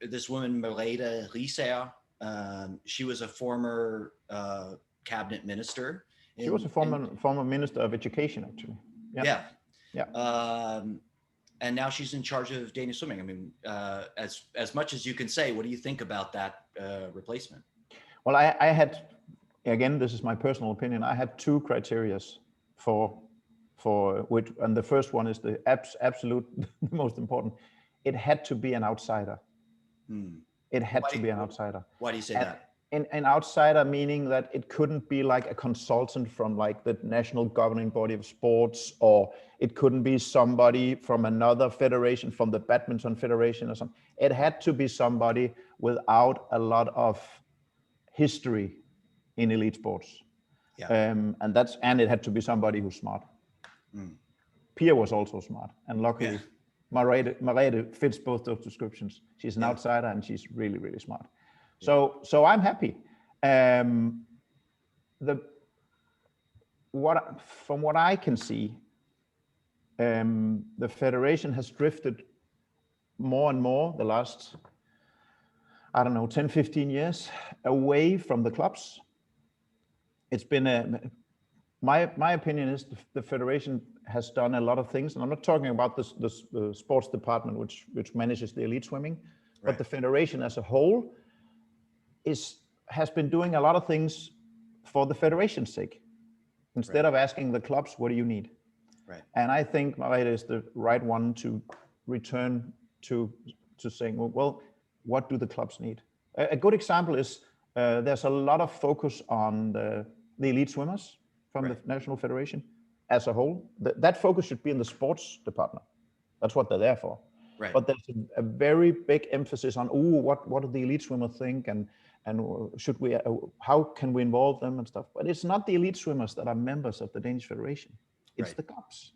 this woman, Merete Riisager, she was a former cabinet minister. She was a former minister of education, actually. Yeah. Yeah. And now she's in charge of Danish swimming. I mean, as much as you can say, what do you think about that replacement? Well, I had, again, this is my personal opinion. I had two criterias for which, and the first one is the absolute most important. It had to be an outsider. It had to be an outsider. Why do you say that? An outsider meaning that it couldn't be like a consultant from like the national governing body of sports, or it couldn't be somebody from another federation, from the badminton federation or something. It had to be somebody without a lot of history in elite sports. Yeah. And it had to be somebody who's smart. Pia was also smart, and luckily Merete fits both those descriptions. She's an outsider and she's really, really smart. So I'm happy. From what I can see, the federation has drifted more and more the last, I don't know, 10, 15 years away from the clubs. It's been my opinion is the federation has done a lot of things, and I'm not talking about the sports department, which manages the elite swimming, but the federation as a whole has been doing a lot of things for the federation's sake, instead of asking the clubs, what do you need? Right. And I think Merete is the right one to return to saying, well, what do the clubs need? A good example is there's a lot of focus on the elite swimmers from the National Federation as a whole. That focus should be in the sports department. That's what they're there for. Right. But there's a very big emphasis on, what do the elite swimmers think, and should we, how can we involve them and stuff? But it's not the elite swimmers that are members of the Danish Federation. It's the clubs.